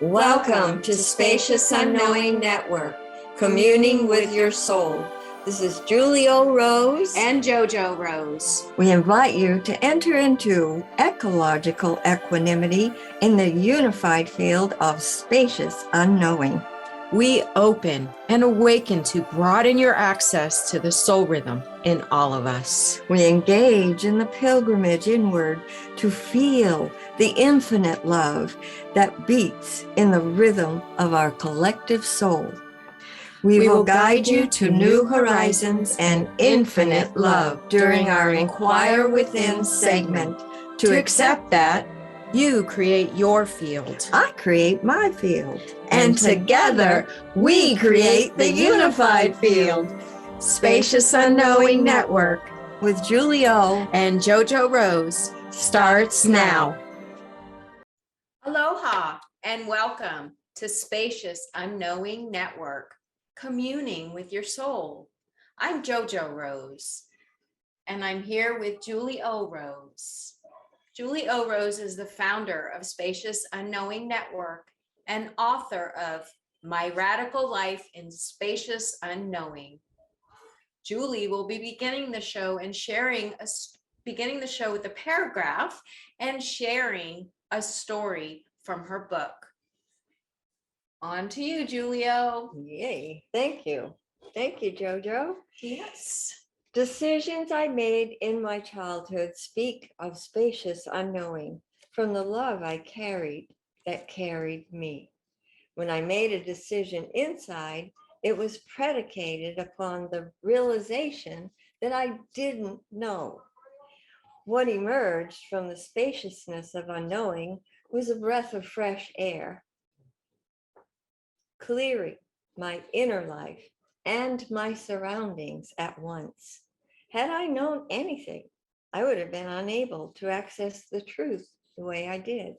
Welcome to Spacious Unknowing Network, Communing with Your Soul. This is JoJo Rose and JoJo Rose. We invite you to enter into ecological equanimity in the unified field of spacious unknowing. We open and awaken to broaden your access to the soul rhythm in all of us. We engage in the pilgrimage inward to feel the infinite love that beats in the rhythm of our collective soul. We will guide you to new horizons and infinite love during our Inquire Within segment. To accept that, you create your field. I create my field. And together, we create the unified field. Spacious Unknowing Network with JoJo and JoJo Rose starts now. Aloha and welcome to Spacious Unknowing Network, Communing with Your Soul. I'm JoJo Rose, and I'm here with JoJo Rose. JoJo Rose is the founder of Spacious Unknowing Network and author of My Radical Life in Spacious Unknowing. Julie will be beginning the show with a paragraph and sharing a story from her book. On to you, JoJo. Yay. Thank you. Thank you, JoJo. Yes. Decisions I made in my childhood speak of spacious unknowing from the love I carried that carried me. When I made a decision inside, it was predicated upon the realization that I didn't know. What emerged from the spaciousness of unknowing was a breath of fresh air, clearing my inner life and my surroundings at once. Had I known anything, I would have been unable to access the truth the way I did.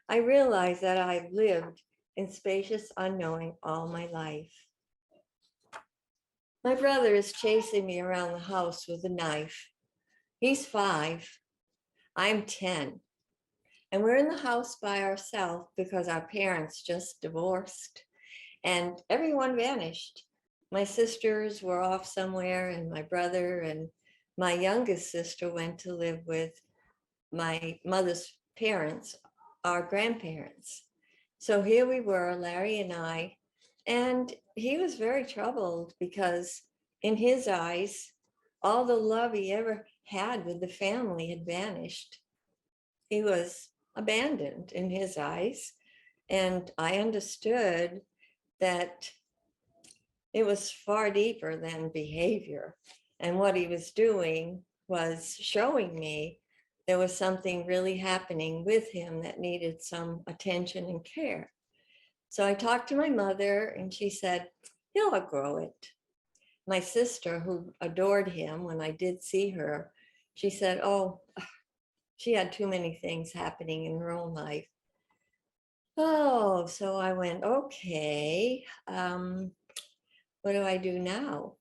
I realized that I've lived in spacious unknowing all my life. My brother is chasing me around the house with a knife. He's 5, I'm 10, and we're in the house by ourselves because our parents just divorced and everyone vanished. My sisters were off somewhere, and my brother and my youngest sister went to live with my mother's parents, our grandparents. So here we were, Larry and I, and he was very troubled because in his eyes, all the love he ever had with the family had vanished. He was abandoned in his eyes. And I understood that it was far deeper than behavior. And what he was doing was showing me there was something really happening with him that needed some attention and care. So I talked to my mother and she said, he'll outgrow it. My sister, who adored him when I did see her, she said, oh, she had too many things happening in her own life. Oh, so I went, okay, what do I do now?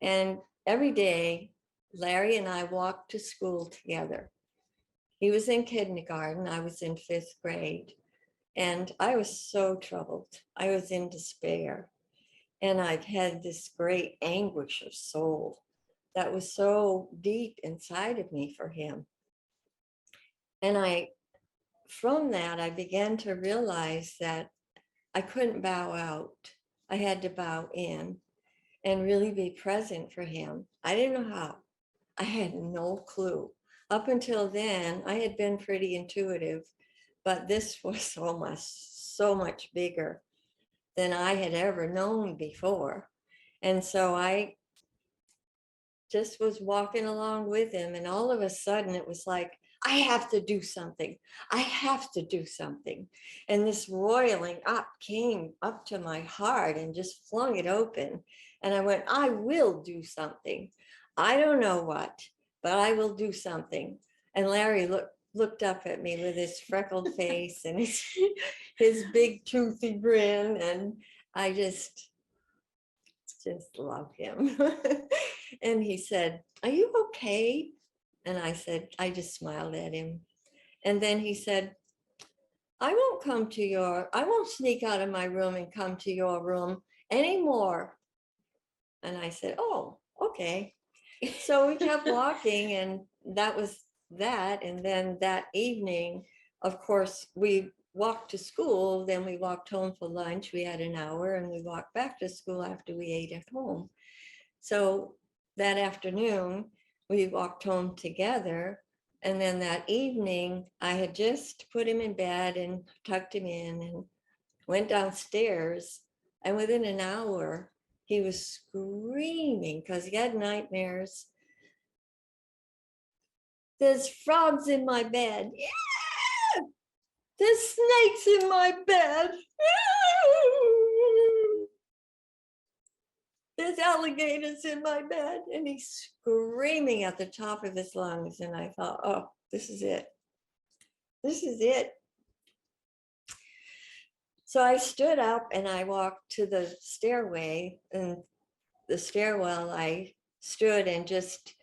And every day, Larry and I walked to school together. He was in kindergarten, I was in 5th grade, and I was so troubled. I was in despair, and I'd had this great anguish of soul that was so deep inside of me for him. And from that, I began to realize that I couldn't bow out. I had to bow in and really be present for him. I didn't know how. I had no clue. Up until then, I had been pretty intuitive, but this was so much bigger than I had ever known before. And so I just was walking along with him, and all of a sudden it was like, I have to do something. I have to do something. And this roiling up came up to my heart and just flung it open. And I went, I will do something. I don't know what, but I will do something. And Larry looked up at me with his freckled face and his big toothy grin. And I just love him. And he said, "Are you okay?" And I said, I just smiled at him. And then he said, I won't sneak out of my room and come to your room anymore. And I said, "Oh, okay." So we kept walking, and that was that. And then that evening, of course, we walked to school, then we walked home for lunch. We had an hour, and we walked back to school after we ate at home. So that afternoon, we walked home together. And then that evening, I had just put him in bed and tucked him in and went downstairs. And within an hour, he was screaming because he had nightmares. "There's frogs in my bed. Yeah! There's snakes in my bed. There's alligators in my bed." And he's screaming at the top of his lungs. And I thought, oh, this is it. This is it. So I stood up and I walked to the stairway, and the stairwell, I stood and just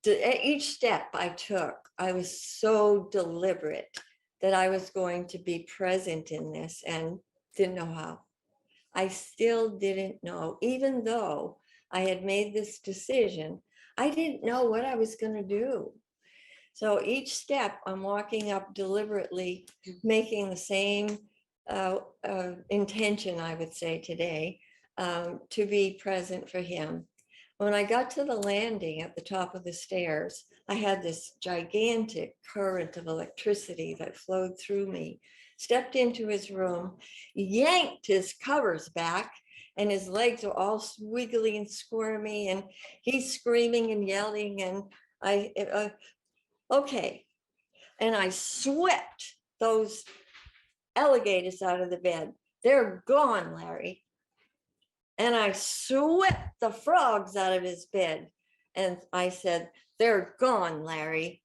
at each step I took, I was so deliberate that I was going to be present in this, and didn't know how. I still didn't know, even though I had made this decision, I didn't know what I was going to do. So each step I'm walking up deliberately, making the same intention, I would say today, to be present for him. When I got to the landing at the top of the stairs, I had this gigantic current of electricity that flowed through me. Stepped into his room, yanked his covers back, and his legs were all wiggly and squirmy, and he's screaming and yelling, and okay. And I swept those alligators out of the bed. "They're gone, Larry." And I swept the frogs out of his bed. And I said, "They're gone, Larry."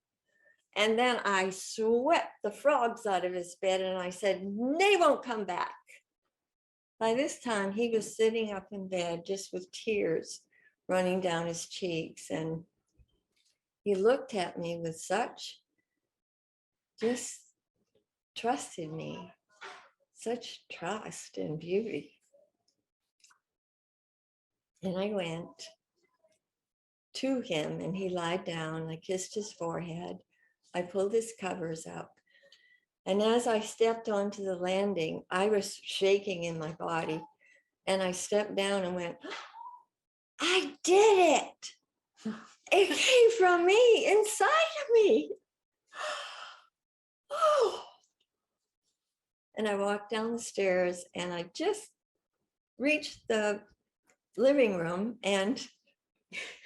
And then I swept the frogs out of his bed, and I said, "They won't come back." By this time, he was sitting up in bed just with tears running down his cheeks. And he looked at me with such just trust in me, such trust and beauty. And I went to him, and he lied down. I kissed his forehead. I pulled his covers up. And as I stepped onto the landing, I was shaking in my body. And I stepped down and went, "I did it. It came from me, inside of me." Oh. And I walked down the stairs, and I just reached the living room, and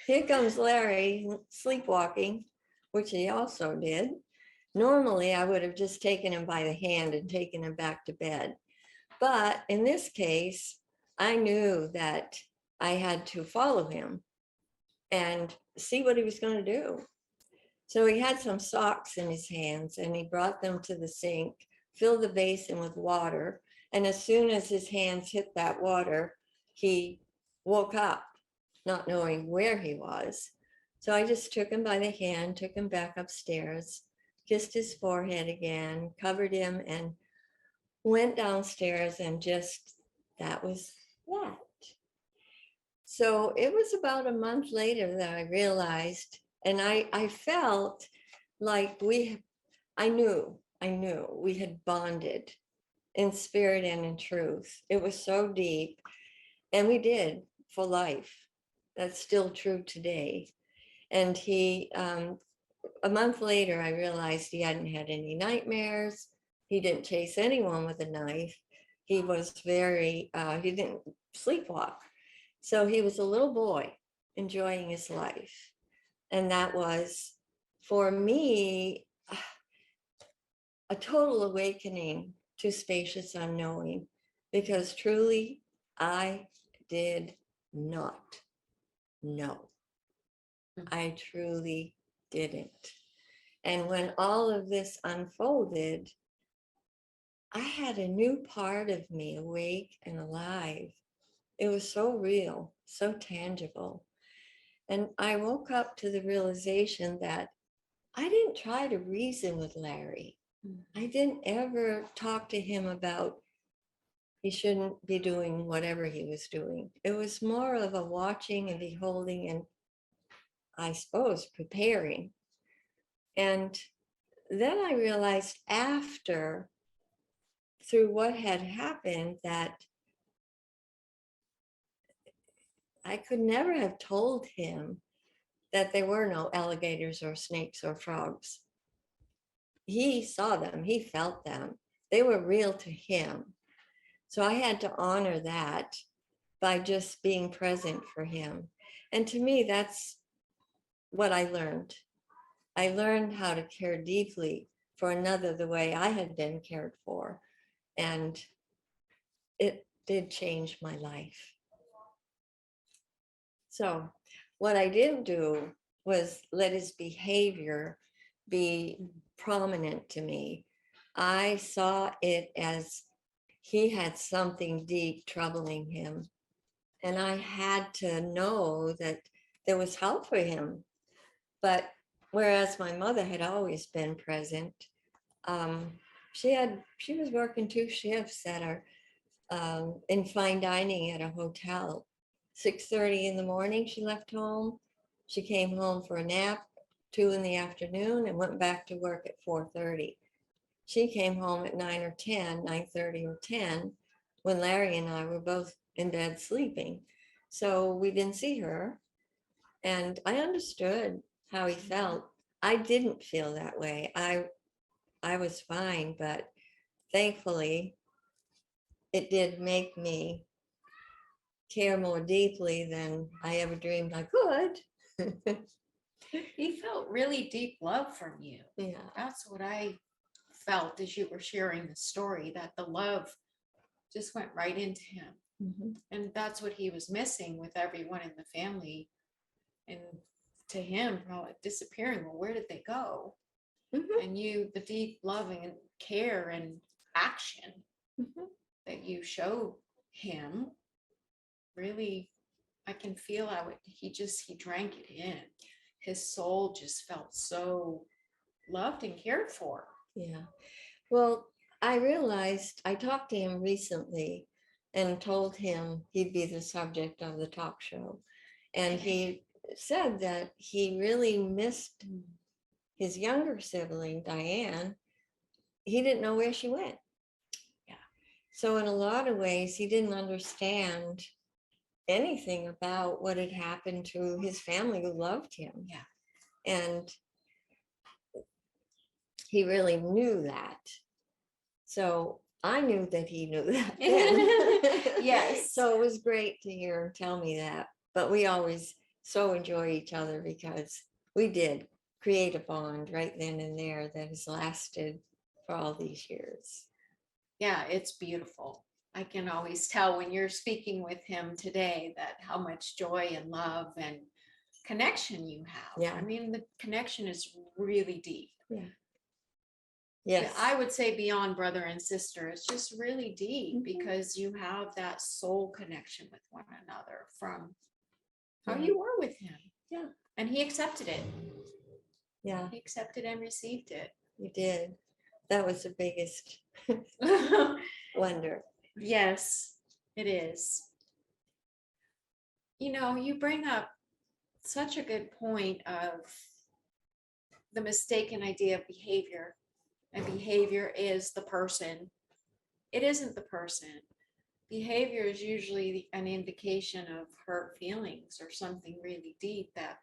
here comes Larry sleepwalking, which he also did. Normally, I would have just taken him by the hand and taken him back to bed. But in this case, I knew that I had to follow him and see what he was going to do. So he had some socks in his hands, and he brought them to the sink, filled the basin with water. And as soon as his hands hit that water, he woke up, not knowing where he was. So I just took him by the hand, took him back upstairs, kissed his forehead again, covered him, and went downstairs, and just that was that. So it was about a month later that I realized, and I felt like I knew we had bonded in spirit and in truth. It was so deep, and we did for life. That's still true today. And a month later, I realized he hadn't had any nightmares. He didn't chase anyone with a knife. He didn't sleepwalk. So he was a little boy enjoying his life. And that was, for me, a total awakening to spacious unknowing, because truly, I did not know. I truly didn't. And when all of this unfolded, I had a new part of me awake and alive. It was so real, so tangible. And I woke up to the realization that I didn't try to reason with Larry. I didn't ever talk to him about he shouldn't be doing whatever he was doing. It was more of a watching and beholding and, I suppose, preparing. And then I realized after, through what had happened, that I could never have told him that there were no alligators or snakes or frogs. He saw them, he felt them, they were real to him. So I had to honor that by just being present for him. And to me, that's what I learned. I learned how to care deeply for another the way I had been cared for. And it did change my life. So what I didn't do was let his behavior be prominent to me. I saw it as he had something deep troubling him. And I had to know that there was help for him. But whereas my mother had always been present, she was working 2 shifts at her in fine dining at a hotel. 6:30 in the morning, she left home. She came home for a nap, 2 in the afternoon, and went back to work at 4:30. She came home at 9 or 10, 9:30 or 10, when Larry and I were both in bed sleeping. So we didn't see her. And I understood how he felt. I didn't feel that way. I was fine, but thankfully it did make me care more deeply than I ever dreamed I could. He felt really deep love from you. Yeah. That's what I felt as you were sharing the story, that the love just went right into him. Mm-hmm. And that's what he was missing with everyone in the family. And to him, probably disappearing. Well, where did they go? Mm-hmm. And you, the deep loving and care and action Mm-hmm. that you showed him, really, I can feel how he drank it in. His soul just felt so loved and cared for. Yeah. Well, I realized I talked to him recently and told him he'd be the subject of the talk show. And he said that he really missed his younger sibling, Diane. He didn't know where she went. Yeah. So in a lot of ways, he didn't understand anything about what had happened to his family who loved him. Yeah. And he really knew that. So I knew that he knew that then. Yes. So it was great to hear him tell me that. But we always so enjoy each other because we did create a bond right then and there that has lasted for all these years. Yeah, it's beautiful. I can always tell when you're speaking with him today that how much joy and love and connection you have. Yeah. I mean, the connection is really deep. Yeah. Yes. I would say beyond brother and sister, it's just really deep because you have that soul connection with one another from how you were with him. Yeah. And he accepted it. Yeah. He accepted and received it. You did. That was the biggest wonder. Yes, it is. You know, you bring up such a good point of the mistaken idea of behavior, and behavior is the person. It isn't the person. Behavior is usually an indication of hurt feelings or something really deep that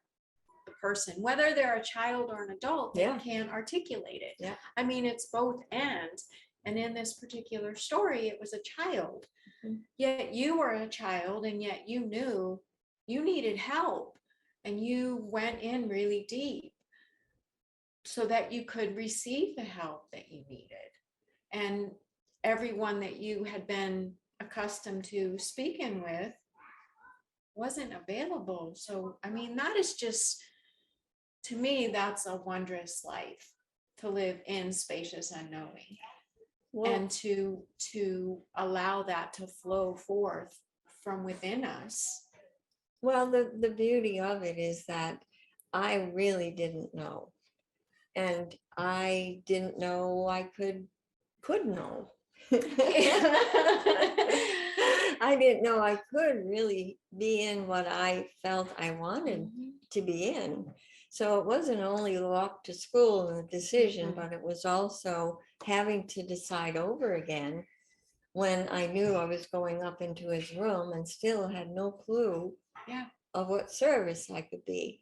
the person, whether they're a child or an adult, they can't articulate it. Yeah. I mean, it's both ends. And in this particular story, it was a child. Mm-hmm. Yet you were a child, and yet you knew you needed help, and you went in really deep so that you could receive the help that you needed. And everyone that you had been accustomed to speaking with wasn't available. So, I mean, that is just, to me, that's a wondrous life to live in Spacious Unknowing. Well, and to allow that to flow forth from within us. well, the beauty of it is that I really didn't know. And I didn't know I could know. I didn't know I could really be in what I felt I wanted to be in. So it wasn't only the walk to school and the decision, but it was also having to decide over again when I knew I was going up into his room and still had no clue Yeah. of what service I could be.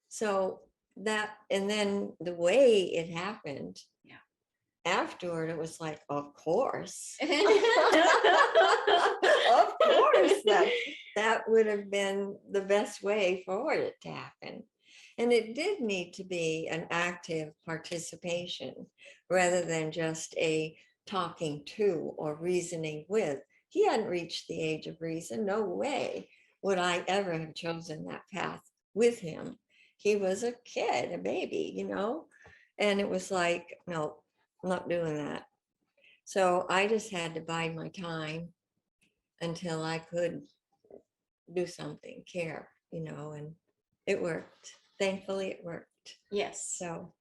So that, and then the way it happened, Yeah. afterward, it was like, of course. Of Of course, that would have been the best way for it to happen. And it did need to be an active participation rather than just a talking to or reasoning with. He hadn't reached the age of reason. No way would I ever have chosen that path with him. He was a kid, a baby, and it was like, no, I'm not doing that. So I just had to bide my time until I could do something, care, and it worked. Thankfully, it worked. Yes. So,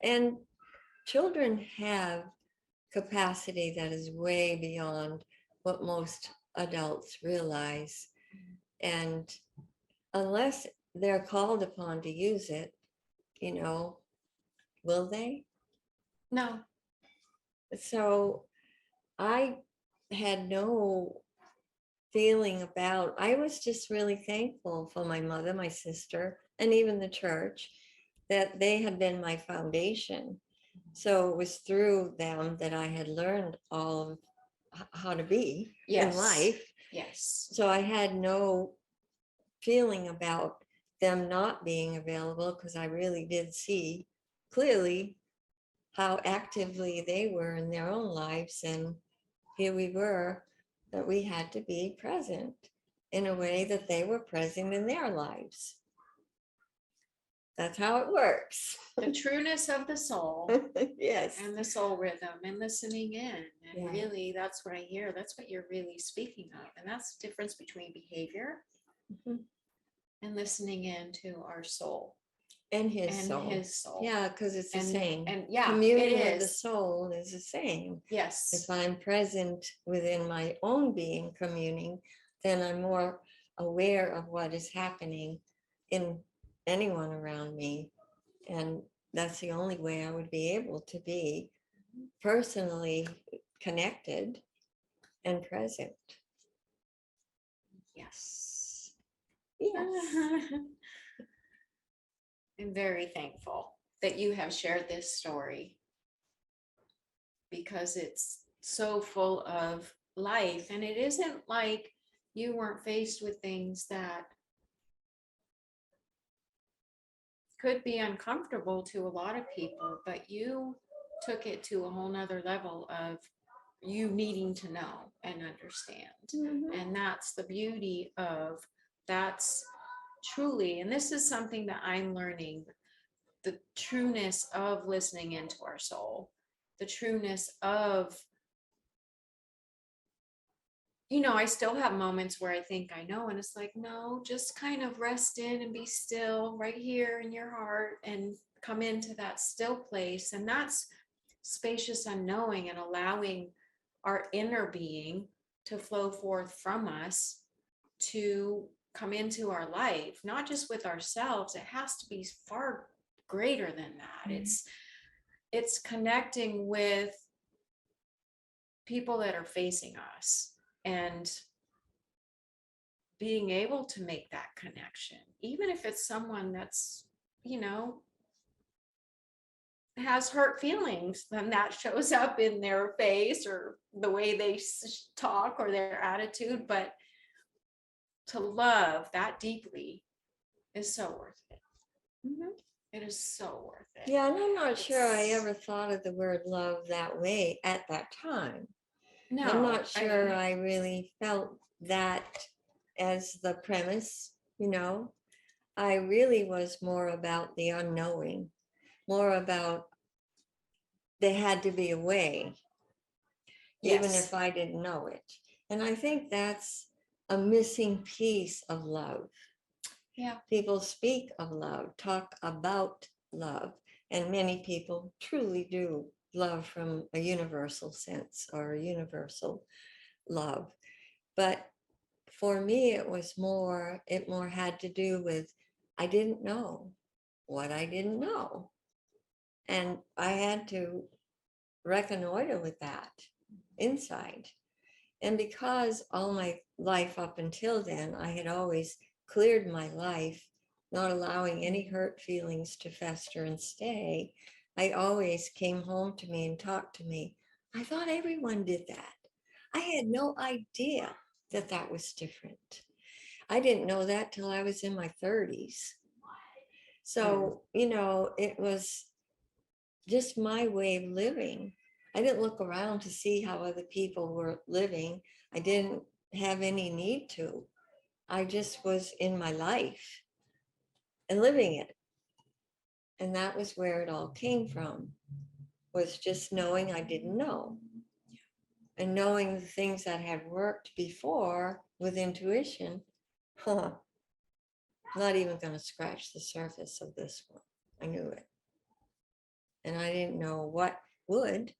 and children have capacity that is way beyond what most adults realize. And unless they're called upon to use it, will they? No. So I had no feeling about, I was just really thankful for my mother, my sister, and even the church, that they had been my foundation. So it was through them that I had learned all of how to be in life. Yes. So I had no feeling about them not being available because I really did see clearly how actively they were in their own lives. And here we were, that we had to be present in a way that they were present in their lives. That's how it works. The trueness of the soul. Yes. And the soul rhythm and listening in. And Yeah. really, that's what I hear. That's what you're really speaking of. And that's the difference between behavior and listening in to our soul. And his And soul. his soul. Yeah, because it's the same. And yeah, communing it with the is. soul is the same. Yes. If I'm present within my own being communing, then I'm more aware of what is happening in anyone around me. And that's the only way I would be able to be personally connected and present. Yes. Yes. I'm very thankful that you have shared this story because it's so full of life. And it isn't like you weren't faced with things that could be uncomfortable to a lot of people, but you took it to a whole nother level of you needing to know and understand. And that's the beauty of that's truly, and this is something that I'm learning, the trueness of listening into our soul, the trueness of, I still have moments where I think I know, and it's like, no, just kind of rest in and be still right here in your heart and come into that still place. And that's spacious unknowing and allowing our inner being to flow forth from us to come into our life, not just with ourselves. It has to be far greater than that. It's connecting with people that are facing us and being able to make that connection, even if it's someone that's, has hurt feelings, then that shows up in their face or the way they talk or their attitude. But to love that deeply is so worth it. It is so worth it. Yeah, and I'm not sure I ever thought of the word love that way at that time. No, I'm not sure I really felt that as the premise, I really was more about the unknowing, more about there had to be a way. even Yes. if I didn't know it. And I think that's a missing piece of love. Yeah. People speak of love, talk about love, and many people truly do love from a universal sense or a universal love. But for me, it more had to do with I didn't know what I didn't know. And I had to reconnoiter with that inside. And because all my life up until then, I had always cleared my life, not allowing any hurt feelings to fester and stay, I always came home to me and talked to me. I thought everyone did that. I had no idea that that was different. I didn't know that till I was in my 30s. So, it was just my way of living. I didn't look around to see how other people were living. I didn't have any need to. I just was in my life and living it. And that was where it all came from, was just knowing I didn't know. And knowing the things that had worked before with intuition, not even going to scratch the surface of this one. I knew it. And I didn't know what would,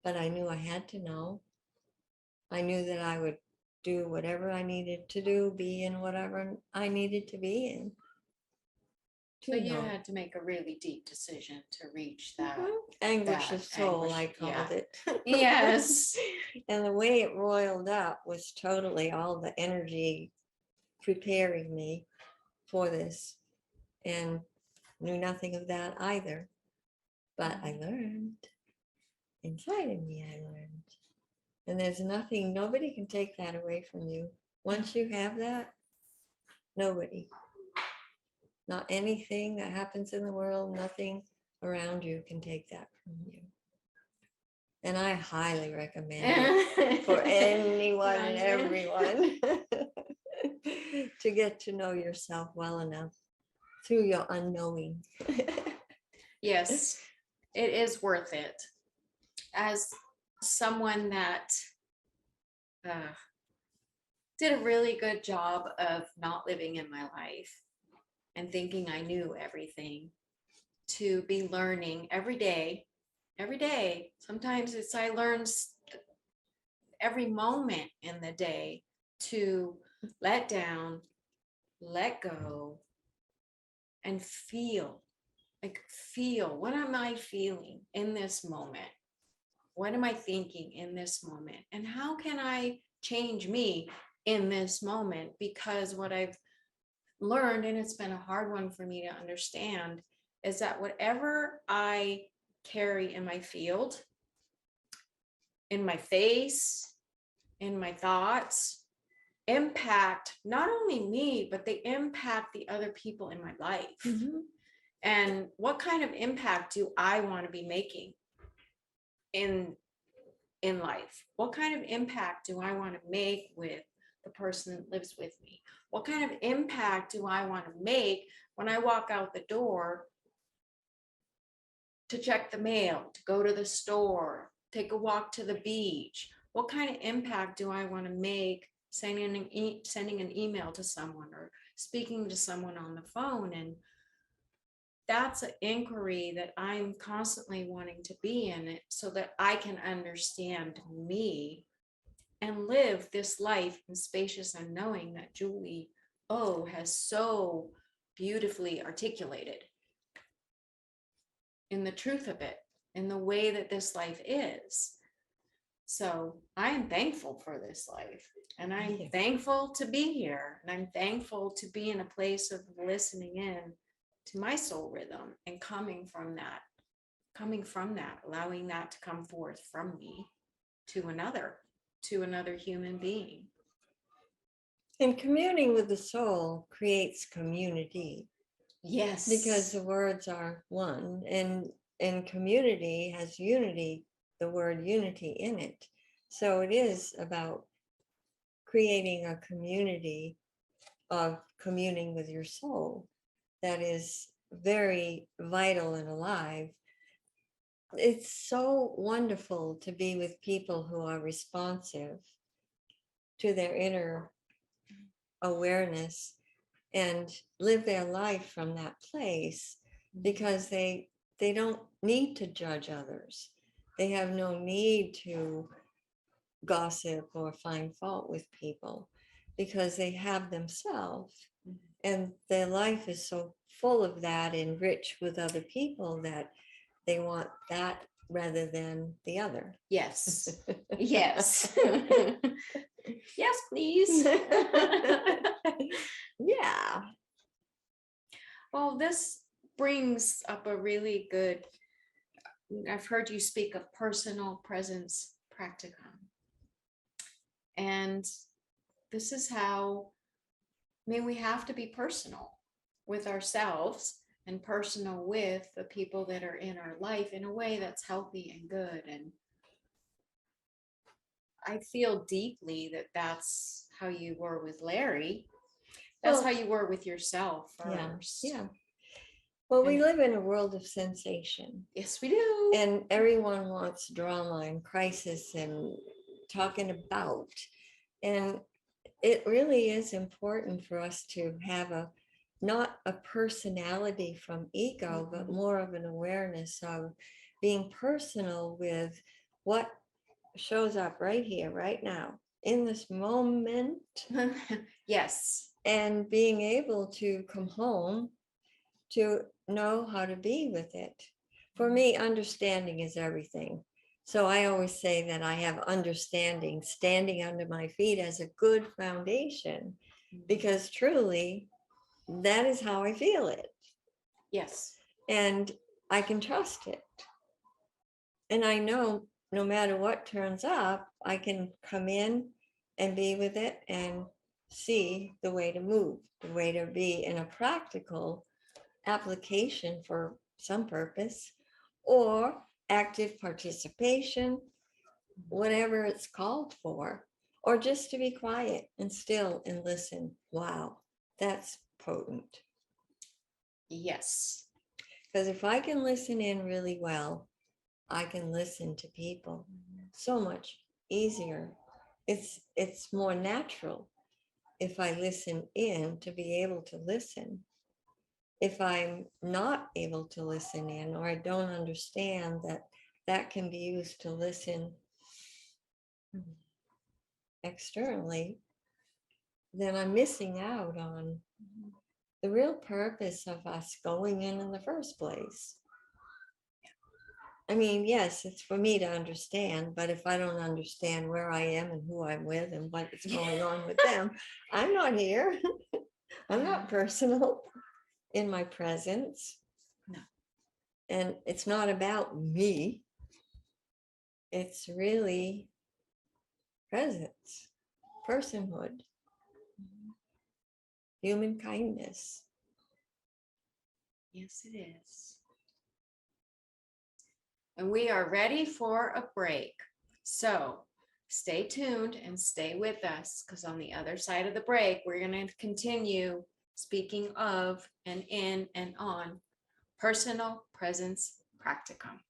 but I knew I had to know. I knew that I would do whatever I needed to do, be in whatever I needed to be in. So you had to make a really deep decision to reach that. Anguish that of soul, anguish, I called yeah. it. Yes. And the way it roiled up was totally all the energy preparing me for this, and knew nothing of that either. But I learned. Inside of me, I learned. And there's nothing, nobody can take that away from you. Once you have that, nobody, not anything that happens in the world, nothing around you can take that from you. And I highly recommend it for anyone and everyone to get to know yourself well enough through your unknowing. Yes, it is worth it. As someone that did a really good job of not living in my life and thinking I knew everything, to be learning every day. Sometimes it's I learn every moment in the day to let down, let go, and feel. What am I feeling in this moment? What am I thinking in this moment? And how can I change me in this moment? Because what I've learned, and it's been a hard one for me to understand, is that whatever I carry in my field, in my face, in my thoughts, impact not only me, but they impact the other people in my life. Mm-hmm. And what kind of impact do I want to be making in life? What kind of impact do I want to make with the person that lives with me? What kind of impact do I want to make when I walk out the door to check the mail, to go to the store, take a walk to the beach? What kind of impact do I want to make sending an email to someone or speaking to someone on the phone? And that's an inquiry that I'm constantly wanting to be in it so that I can understand me and live this life in spacious unknowing that Julie O has so beautifully articulated in the truth of it, in the way that this life is. So I am thankful for this life, and I'm thankful to be here, and I'm thankful to be in a place of listening in to my soul rhythm and coming from that, allowing that to come forth from me to another human being. And communing with the soul creates community. Yes. Because the words are one, and community has unity, the word unity in it. So it is about creating a community of communing with your soul that is very vital and alive. it's so wonderful to be with people who are responsive to their inner awareness and live their life from that place, because they don't need to judge others. They have no need to gossip or find fault with people, because they have themselves, and their life is so full of that and rich with other people that they want that rather than the other. Yes. Yes. Yes, please. Yeah. Well, this brings up a really good, I've heard you speak of personal presence practicum. And this is how, we have to be personal with ourselves and personal with the people that are in our life in a way that's healthy and good. And I feel deeply that that's how you were with Larry. That's Well, how you were with yourself yeah, first. yeah. Well, we And- live in a world of sensation, Yes, we do. and everyone wants drama and crisis and talking about. And it really is important for us to have not a personality from ego, but more of an awareness of being personal with what shows up right here, right now, in this moment, Yes. and being able to come home to know how to be with it. For me, understanding is everything. So I always say that I have understanding standing under my feet as a good foundation, because truly that is how I feel it. Yes. And I can trust it. And I know no matter what turns up, I can come in and be with it and see the way to move, the way to be in a practical application for some purpose, or active participation, whatever it's called for, or just to be quiet and still and listen. Wow, that's potent. Yes. Because if I can listen in really well, I can listen to people so much easier. It's more natural if I listen in to be able to listen. If I'm not able to listen in, or I don't understand that that can be used to listen externally, then I'm missing out on the real purpose of us going in the first place. I mean, yes, it's for me to understand, but if I don't understand where I am and who I'm with and what is going on with them, I'm not here. I'm not personal in my presence. No. And it's not about me. It's really presence, personhood, human kindness. Yes, it is. And we are ready for a break. So stay tuned and stay with us, because on the other side of the break, we're going to continue speaking of and in and on personal presence practicum.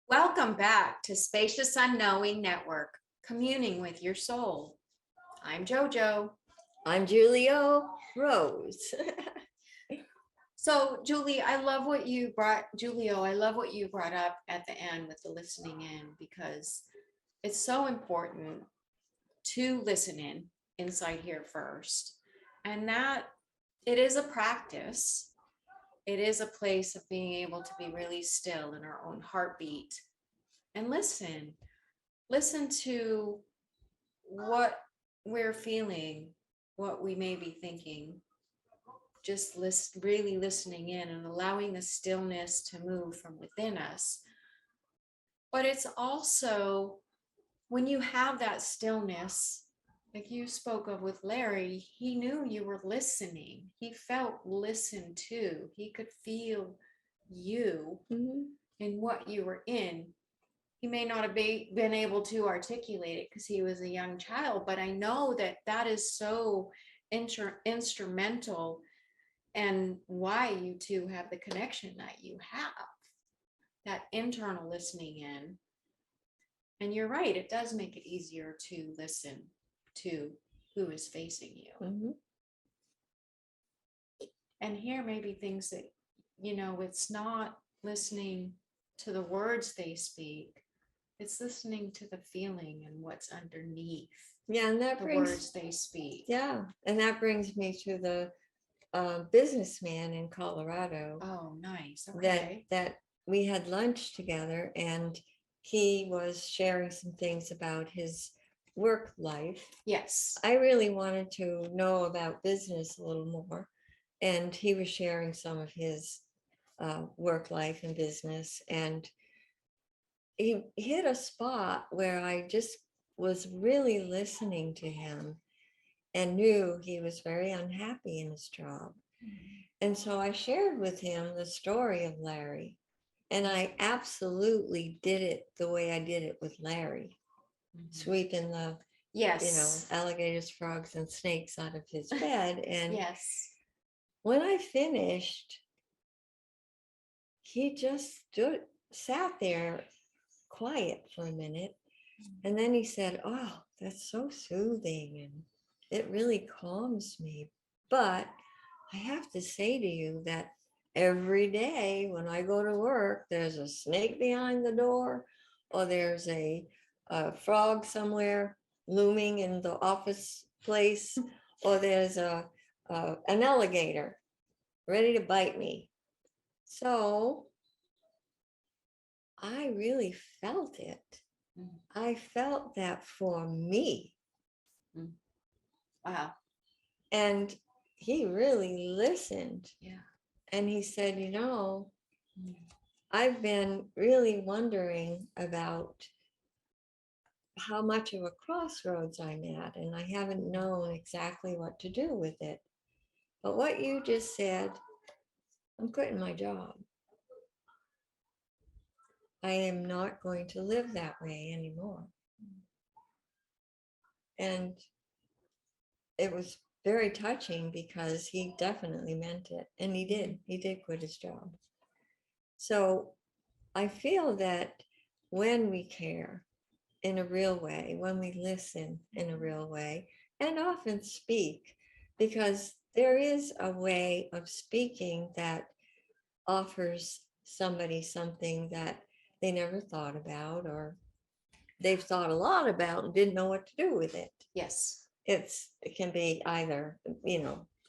Welcome back to Spacious Unknowing Network, communing with your soul. I'm JoJo. I'm JoJo Rose. So, Julie, I love what you brought up at the end with the listening in, because it's so important to listen in inside here first. And that it is a practice. It is a place of being able to be really still in our own heartbeat and listen. Listen to what we're feeling, what we may be thinking. Just really listening in and allowing the stillness to move from within us. But it's also when you have that stillness, like you spoke of with Larry, he knew you were listening. He felt listened to. He could feel you in what you were in. he may not have been able to articulate it because he was a young child, but I know that that is so instrumental and why you two have the connection that you have, that internal listening in. And you're right, it does make it easier to listen to who is facing you. Mm-hmm. And here maybe things that, it's not listening to the words they speak, it's listening to the feeling and what's underneath Yeah, and that the brings words they speak. yeah, and that brings me to the businessman in Colorado. Oh, nice. Okay. That we had lunch together, and he was sharing some things about his work life. Yes. I really wanted to know about business a little more, and he was sharing some of his work life and business, and he hit a spot where I just was really listening to him and knew he was very unhappy in his job. And so I shared with him the story of Larry. And I absolutely did it the way I did it with Larry, sweeping the, Yes. alligators, frogs, and snakes out of his bed. And Yes. when I finished, he just sat there quiet for a minute. And then he said, "Oh, that's so soothing. And it really calms me. But I have to say to you that every day when I go to work, there's a snake behind the door, or there's a frog somewhere looming in the office place, or there's an alligator ready to bite me." So I really felt it. I felt that for me. Wow. And he really listened. Yeah. And he said, I've been really wondering about how much of a crossroads I'm at, and I haven't known exactly what to do with it. But what you just said, I'm quitting my job. I am not going to live that way anymore. And it was very touching because he definitely meant it. And he did quit his job. So I feel that when we care in a real way, when we listen in a real way, and often speak, because there is a way of speaking that offers somebody something that they never thought about, or they've thought a lot about and didn't know what to do with it. Yes. It can be either,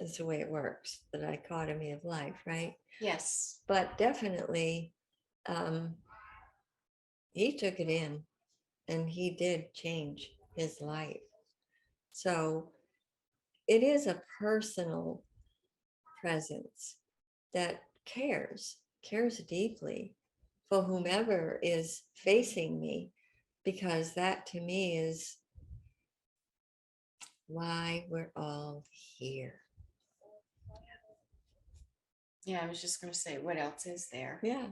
it's the way it works, the dichotomy of life, right? Yes. But definitely, he took it in, and he did change his life. So it is a personal presence that cares deeply for whomever is facing me, because that to me is why we're all here. Yeah, I was just going to say, what else is there? Yeah.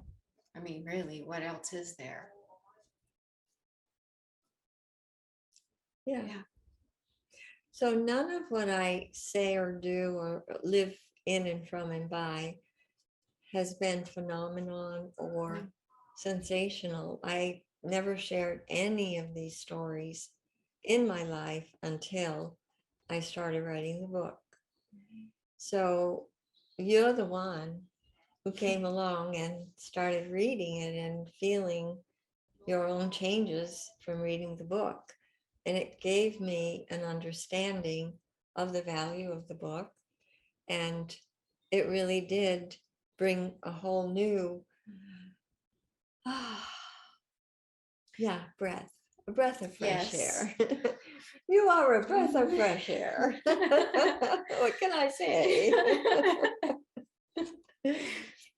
I mean, really, what else is there? Yeah. Yeah. So none of what I say or do or live in and from and by has been phenomenon or sensational. I never shared any of these stories in my life until I started writing the book. So you're the one who came along and started reading it and feeling your own changes from reading the book. And it gave me an understanding of the value of the book. And it really did bring a whole new, a breath of fresh air. You are a breath of fresh air. What can I say?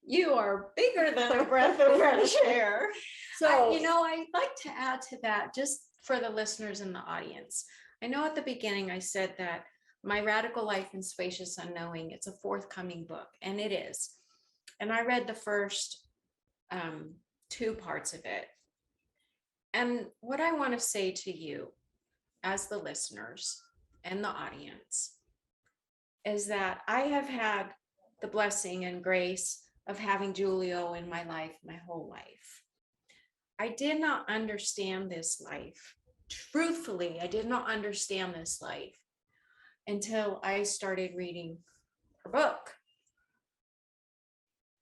You are bigger than a breath of fresh air. So, I'd like to add to that just for the listeners in the audience. I know at the beginning I said that My Radical Life in Spacious Unknowing, it's a forthcoming book, and it is. And I read the first 2 parts of it. And what I want to say to you as the listeners and the audience is that I have had the blessing and grace of having Julio in my life my whole life. I did not understand this life. Truthfully, I did not understand this life until I started reading her book.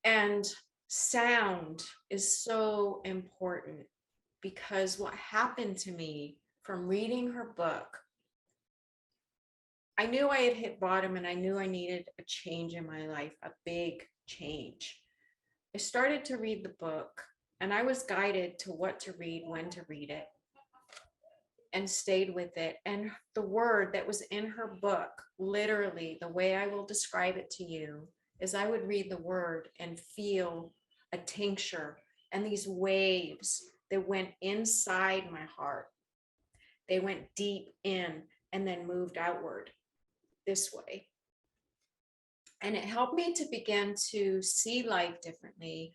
And sound is so important because what happened to me from reading her book, I knew I had hit bottom and I knew I needed a change in my life, a big change. I started to read the book and I was guided to what to read, when to read it, and stayed with it. And the word that was in her book, literally, the way I will describe it to you, is I would read the word and feel a tincture and these waves that went inside my heart. They went deep in and then moved outward this way. And it helped me to begin to see life differently,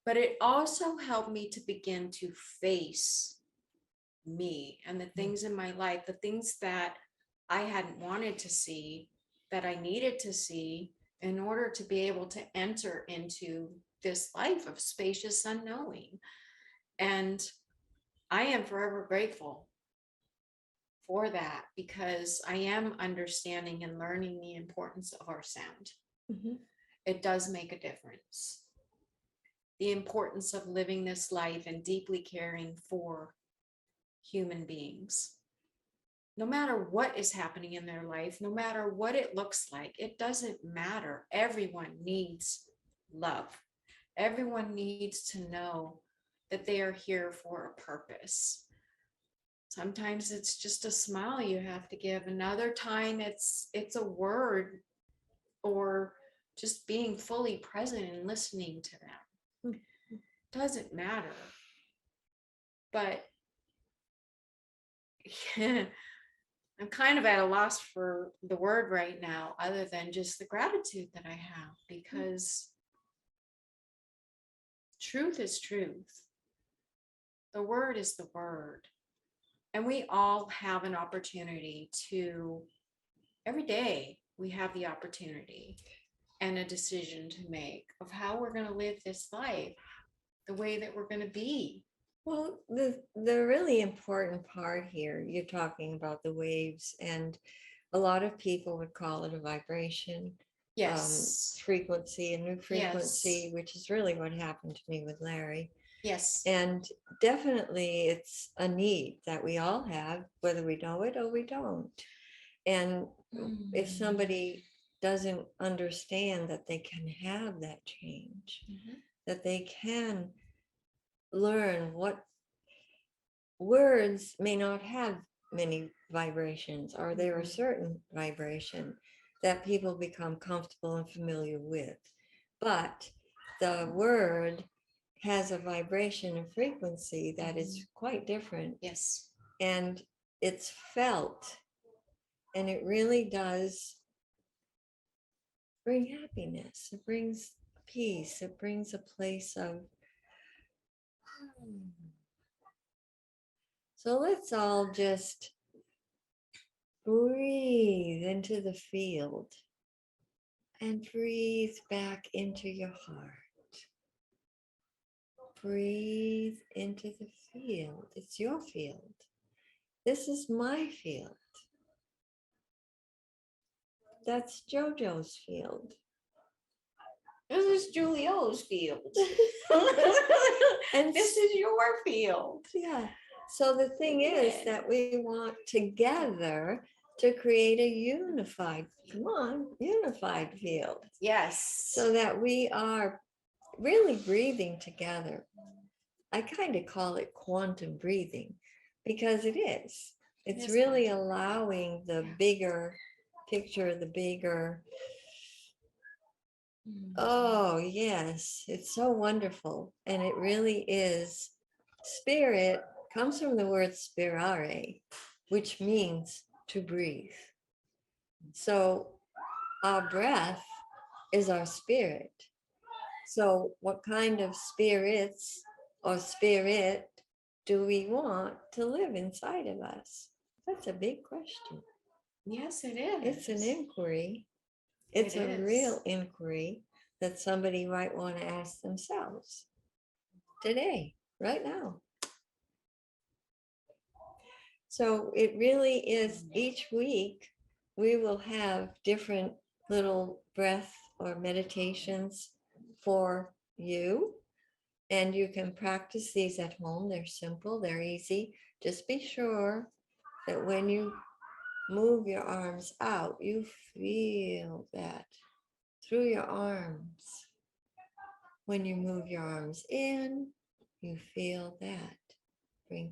but it also helped me to begin to face me and the things in my life, the things that I hadn't wanted to see, that I needed to see in order to be able to enter into this life of spacious unknowing. And I am forever grateful for that because I am understanding and learning the importance of our sound. Mhm. It does make a difference. The importance of living this life and deeply caring for human beings. No matter what is happening in their life, no matter what it looks like, it doesn't matter. Everyone needs love. Everyone needs to know that they are here for a purpose. Sometimes it's just a smile you have to give. Another time it's a word or just being fully present and listening to them. Doesn't matter. But I'm kind of at a loss for the word right now, other than just the gratitude that I have, because truth is truth. The word is the word. And we all have an opportunity to, every day, we have the opportunity and a decision to make of how we're going to live this life, the way that we're going to be. Well, the really important part here, you're talking about the waves, and a lot of people would call it a vibration, Yes. frequency, a new frequency, which is really what happened to me with Larry. Yes. And definitely it's a need that we all have, whether we know it or we don't. And if somebody doesn't understand that they can have that change, that they can learn what words may not have many vibrations, or they're a certain vibration that people become comfortable and familiar with. But the word has a vibration and frequency that is quite different. Yes. And it's felt. And it really does bring happiness. It brings peace. It brings a place of. So let's all just breathe into the field and breathe back into your heart. Breathe into the field. It's your field. This is my field. That's JoJo's field. This is Julio's field. And this is your field. Yeah. So the thing is that we want together to create a unified field. Yes. So that we are really breathing together. I kind of call it quantum breathing because it is. It's really allowing the bigger picture, the bigger. Oh, yes. It's so wonderful. And it really is. Spirit comes from the word spirare, which means to breathe. So our breath is our spirit. So what kind of spirits or spirit do we want to live inside of us? That's a big question. Yes, it is. It's an inquiry. It's It a is. real inquiry that somebody might want to ask themselves today, right now. So it really is, each week we will have different little breath or meditations for you. And you can practice these at home. They're simple, they're easy. Just be sure that when you move your arms out, you feel that through your arms. When you move your arms in, you feel that.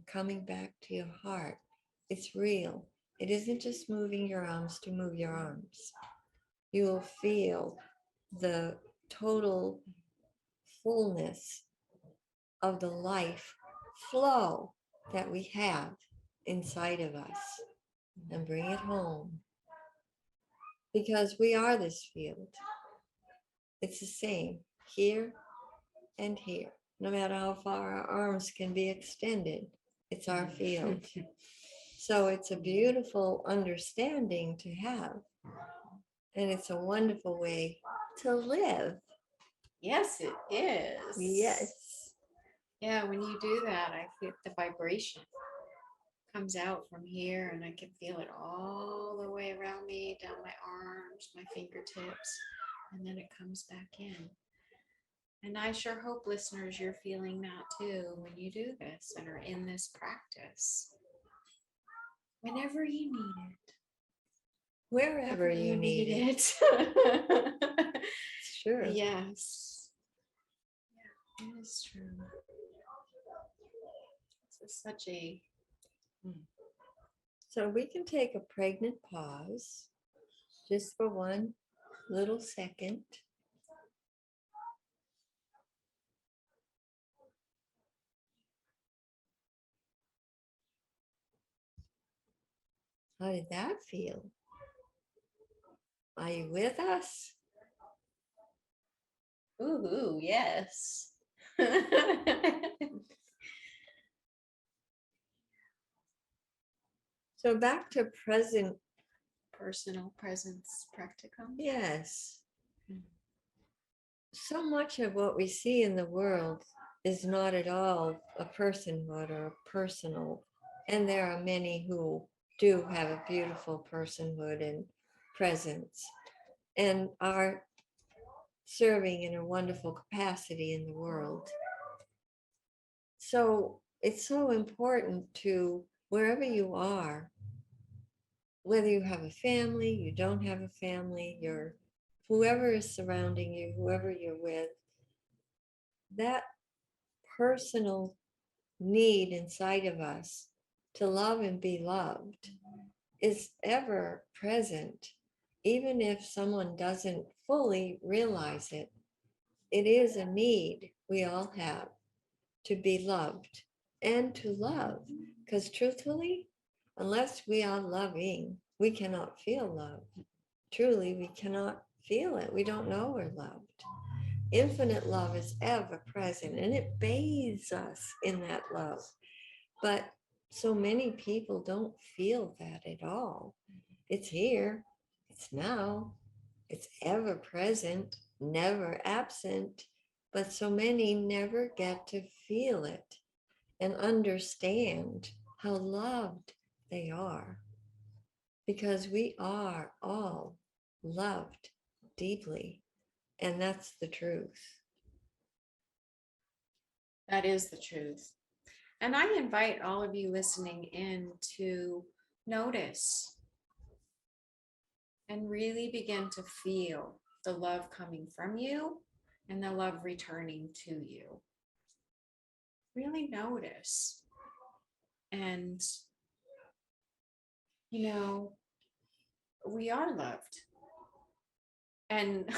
Coming back to your heart. It's real. It isn't just moving your arms to move your arms. You will feel the total fullness of the life flow that we have inside of us, and bring it home. Because we are this field. It's the same here and here. No matter how far our arms can be extended, it's our field. So it's a beautiful understanding to have. And it's a wonderful way to live. Yes, it is. Yes. Yeah, when you do that, I feel the vibration comes out from here, and I can feel it all the way around me, down my arms, my fingertips, and then it comes back in. And I sure hope, listeners, you're feeling that too when you do this and are in this practice. Whenever you need it. Wherever you need it. Sure. Yes. Yeah, it is true. This is such a... So we can take a pregnant pause just for one little second. How did that feel? Are you with us? Ooh, yes. So back to present. Personal presence practicum. Yes. So much of what we see in the world is not at all a personhood or a personal. And there are many who do have a beautiful personhood and presence and are serving in a wonderful capacity in the world. So it's so important to, wherever you are, whether you have a family, you don't have a family, you're whoever is surrounding you, whoever you're with, that personal need inside of us to love and be loved is ever present. Even if someone doesn't fully realize it, it is a need we all have to be loved and to love. Because truthfully, unless we are loving, we cannot feel love. Truly, we cannot feel it. We don't know we're loved. Infinite love is ever present, and it bathes us in that love. But so many people don't feel that at all. It's here, it's now, it's ever present, never absent. But so many never get to feel it and understand how loved they are. Because we are all loved deeply. And that's the truth. That is the truth. And I invite all of you listening in to notice and really begin to feel the love coming from you and the love returning to you. Really notice. And, you know, we are loved. And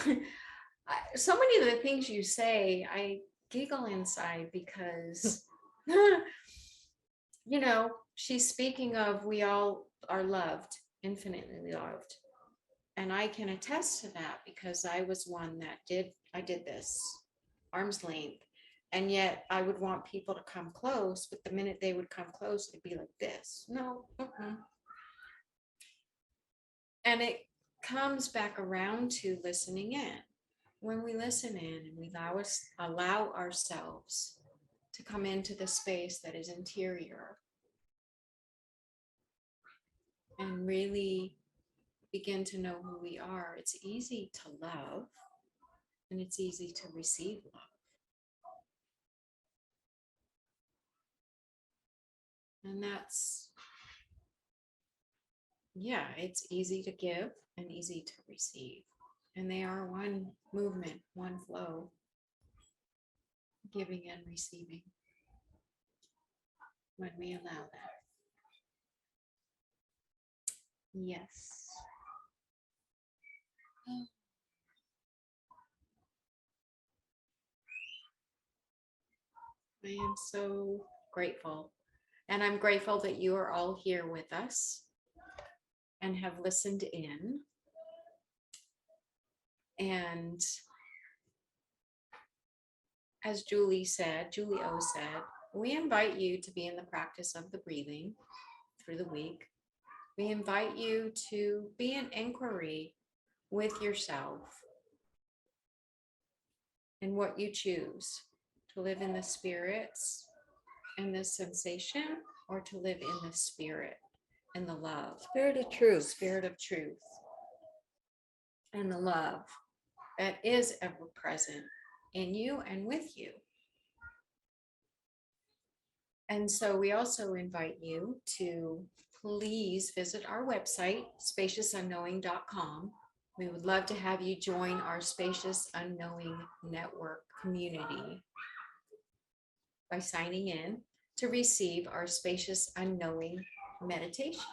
so many of the things you say, I giggle inside because, you know, she's speaking of we all are loved, infinitely loved. And I can attest to that because I was one that I did this arm's length. And yet I would want people to come close, but the minute they would come close, it'd be like this. No. And it comes back around to listening in. When we listen in and we allow ourselves to come into the space that is interior and really begin to know who we are, it's easy to love and it's easy to receive love. And that's, yeah, it's easy to give and easy to receive. And they are one movement, one flow, giving and receiving when we allow that. Yes. I am so grateful. And I'm grateful that you are all here with us and have listened in. And as Julie O said, we invite you to be in the practice of the breathing through the week. We invite you to be in inquiry with yourself and what you choose, to live in the spirits and the sensation, or to live in the spirit and the love. Spirit of truth. Spirit of truth. And the love that is ever present in you and with you. And so we also invite you to please visit our website, spaciousunknowing.com. We would love to have you join our Spacious Unknowing Network community by signing in to receive our Spacious Unknowing meditations.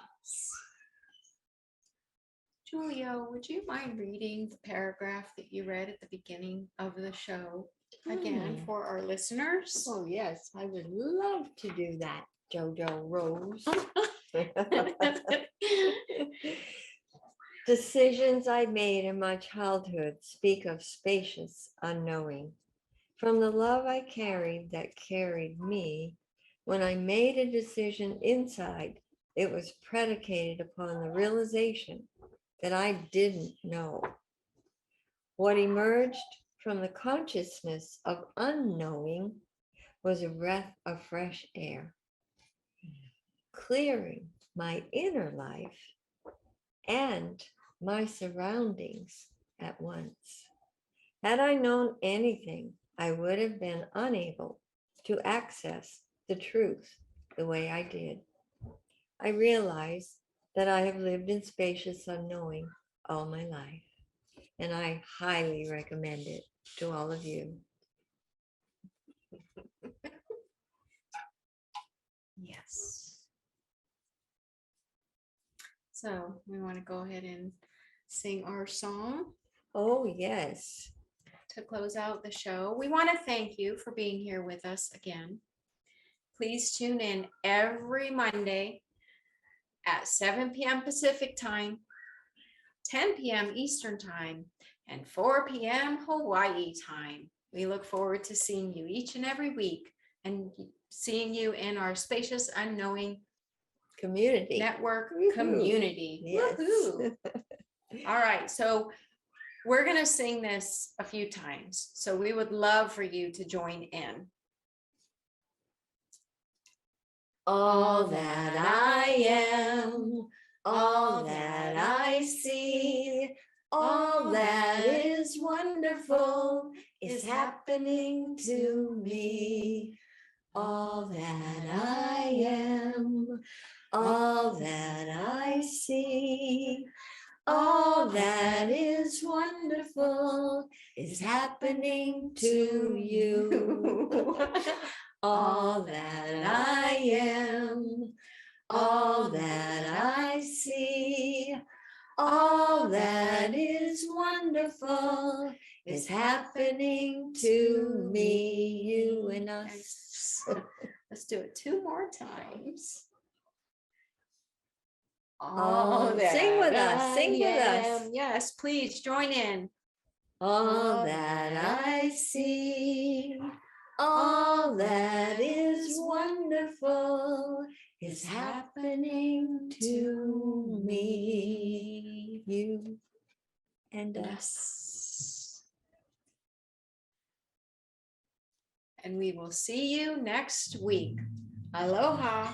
Julio, would you mind reading the paragraph that you read at the beginning of the show again for our listeners? Oh, yes, I would love to do that, JoJo Rose. Decisions I made in my childhood speak of spacious unknowing. From the love I carried that carried me, when I made a decision inside, it was predicated upon the realization that I didn't know. What emerged from the consciousness of unknowing was a breath of fresh air, clearing my inner life and my surroundings at once. Had I known anything, I would have been unable to access the truth the way I did. I realize that I have lived in spacious unknowing all my life, and I highly recommend it to all of you. Yes. So we want to go ahead and sing our song. Oh, yes. To close out the show. We want to thank you for being here with us again. Please tune in every Monday at 7 p.m. Pacific time, 10 p.m. Eastern time, and 4 p.m. Hawaii time. We look forward to seeing you each and every week and seeing you in our Spacious Unknowing Community. Network Woo-hoo. community. Yes. Woo-hoo. All right. So we're going to sing this a few times. So we would love for you to join in. All that I am, all that I see, all that is wonderful is happening to me. All that I am, all that I see, all that is wonderful is happening to you. All that I am, all that I see, all that is wonderful is happening to me, you and us. Let's do it 2 more times. Sing with us, sing with us. Yes, please join in. All that I see, All that is wonderful is happening to me, you and us. Yes. And we will see you next week. Aloha.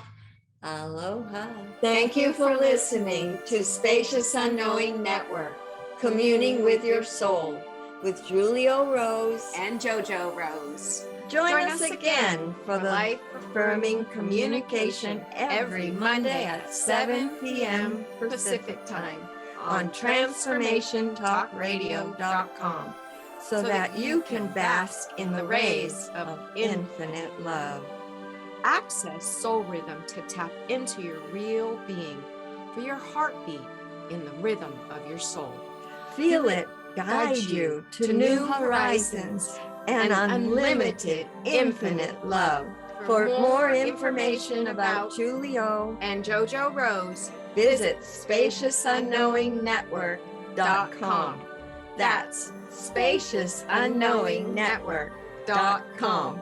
Aloha. Thank you for listening to Spacious Unknowing Network, Communing with Your Soul, with JoJo Rose. And JoJo Rose. Join us again for the life-affirming communication every Monday at 7 p.m. Pacific Time on TransformationTalkRadio.com, so that you can bask in the rays of infinite love. Access soul rhythm to tap into your real being, for your heartbeat in the rhythm of your soul. Feel it guide you to new horizons and unlimited infinite love. For more information about Julio and JoJo Rose, visit SpaciousUnknowingNetwork.com. That's SpaciousUnknowingNetwork.com.